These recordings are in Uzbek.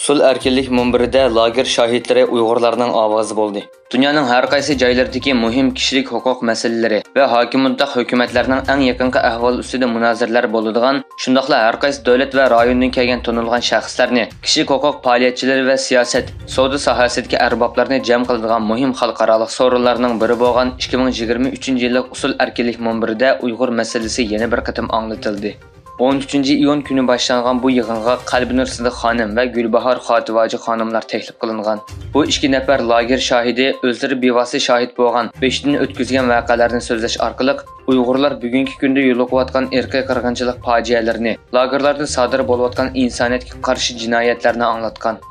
Usul erkinlik munbirida lager şahidleri Uyg'urlarning ovozi bo'ldi. Dunyoning har qaysi joylaridagi muhim kishilik huquq masalalari va hokimiyat hukumatlarning eng yaqinqi ahvol ustida munozaralar bo'ladigan, shundaqla har qaysi davlat va rayondan kelgan tanilgan shaxslarni, kishilik huquq faoliyatchilari va siyosat, savdo sohasidagi arboblarni jam qiladigan muhim xalqaro so'rovlarning biri bo'lgan 2023-yillik Usul erkinlik munbirida Uyg'ur masalasi yana bir qatim anglatildi. 13-iyun kuni boshlangan bu yig'inga Qalbinur Sidiq xonim va Gulbahor Xotivoji xonimlar taklif qilingan. Bu ikki nafar lager shohidi o'zlari bevosita shohid bo'lgan 5 dan o'tkazgan voqealarni so'zlash orqali Uyg'urlar bugungi kunda yo'liqayotgan irqiy qirg'inchilik fojialarini, lagerlarda sodir bo'layotgan insoniyatga qarshi jinoyatlarni anglatgan.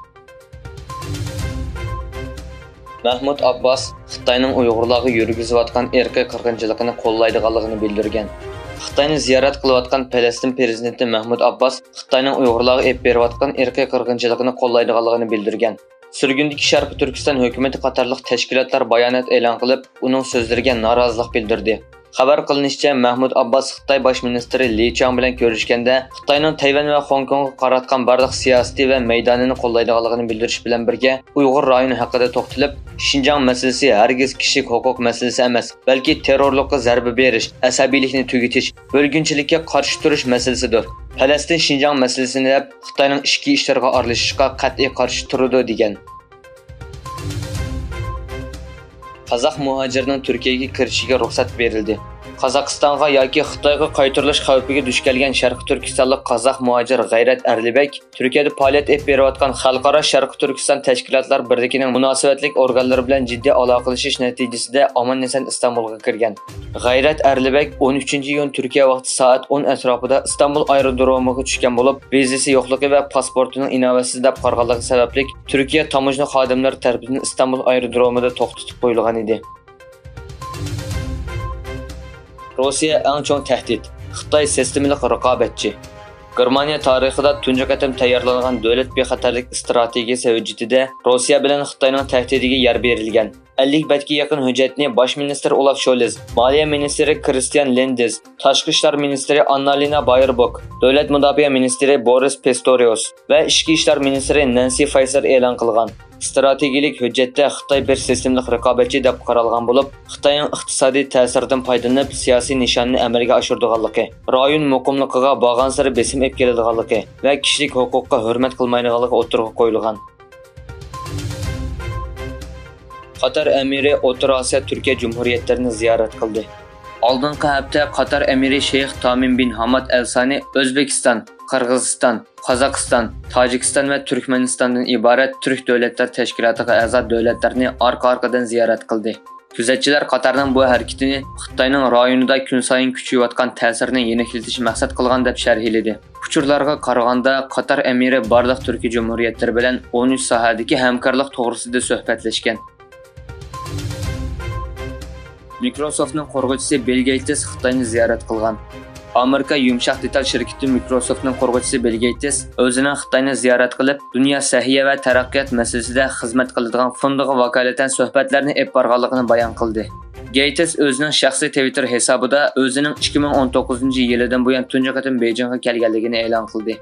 Mahmud Abbas Xitoyning Uyg'urlarga yurgizayotgan irqiy qirg'inchilikni qo'llaydiganligini bildirgan. Xitoyni ziyorat qilayotgan Falastin prezidenti Mahmud Abbas Xitoyning Uyg'urlarga olib berayotgan irqiy qirg'inchilikni qo'llaydiganligini bildirgan. Surgundagi Sharqiy Turkiston hukumati qatorliq tashkilotlar bayonot e'lon qilib, uning so'zlariga norozilik bildirdi. Xabar qilinishicha, Mahmud Abbas Xitoy bosh ministri Li Qiang bilan ko'rishganda Xitoyning Tayvan va Hong Kongga qaratgan barliq siyosiy va maydonini qo'llaydiganligini bildirish bilan birga Uyg'ur rayoni haqida to'xtalib, Xinjiang masalasi hargiz kishilik huquq masalasi emas, balki terrorlikqa zarba berish, asabiylikni tugatish, bo'lgunchilikka qarshi turish masalasidir. Falastin Xinjiang masalasini deb Xitoyning ichki ishlariga aralashishga qat'iy qarshi turadi degan. Qozoq muhojirning Turkiyaga kirishiga ruxsat berildi. Qozog'istonga yoki Xitoyga qaytarilish xavfiga duch kelgan Sharqiy Turkistonlik qozoq muhojir G'ayrat Arlibek Turkiyada faoliyat olib berayotgan xalqaro Sharqiy Turkiston tashkilotlar birligining munosabatlik organlari bilan jiddiy aloqalashish natijasida omon-eson Istanbulga kirgan. G'ayrat Arlibek 13-iyun Turkiya vaqti soat 10 atrofida Istanbul aerodromiga tushgan bo'lib, vizasi yo'qligi va pasportining inovatsiz deb qaralganligi sababli Turkiya tamojna xodimlari tomonidan Istanbul aerodromida to'xtatib qo'yilgan edi. Rossiya eng chong tahdid. Xitoy sistemli raqobatchi. Germaniya tarixida tunji qatim tayyorlangan davlat bexatarlik strategiyasi hujjatida Rossiya bilan Xitoyning tahdidiga yer berilgan. 50 betga yaqin hujjatni bosh ministr Olaf Scholz, Moliya ministri Christian Lenders, Tashqi ishlar ministri Annalena Baerbock, davlat mudofaa ministri Boris Pistorius va ichki ishlar ministri Nancy Faeser e'lon qilgan. Strategik hujjatda Xitoy bir sistemli raqobatchi deb qaralgan bo'lib, Xitoyning iqtisodiy ta'siridan foydalanib siyosiy nishonni amalga oshiradiganligi, rayon muqimligiga bo'lgan sari besim olib keladiganligi va kishilik huquqqa hurmat qilmaydiganligi o'tirg'a qo'yilgan. Qatar amiri O'rta Osiyo Turkiya Cumhuriyetlerini ziyorat qildi. Oldingi hafta Qatar amiri Sheyx Tamim bin Hamad Al Sani O'zbekiston, Qirg'iziston, Qozog'iston, Tojikiston va Turkmanistondan iborat Turk davlatlar tashkilotiga a'zo davlatlarni orqa-orqadan ziyorat qildi. Kuzatchilar Qatarning bu harakatini Xitoyning rayonida kun sayin kuchayotgan ta'sirini yeniklatish maqsad qilgan deb sharhladi. Uchurlarga qaraganda Qatar amiri barliq Turkiy Cumhuriyatlari bilan 13 sohadagi hamkorlik to'g'risida suhbatlashgan. Microsoftning qo'rg'uvchisi Bill Gates Xitoyni ziyorat qilgan. Amerika yumshoq detal shirkati Microsoftning qo'rg'uvchisi Bill Gates o'zining Xitoyni ziyorat qilib, dunyo sahiya va taraqqiyot masalasida xizmat qiladigan fondiga vakolatan suhbatlarni olib borganligini bayon qildi. Gates o'zining shaxsiy Twitter hisobida o'zining 2019-yildan buyon tunji qatim Beijingga kelganligini e'lon qildi.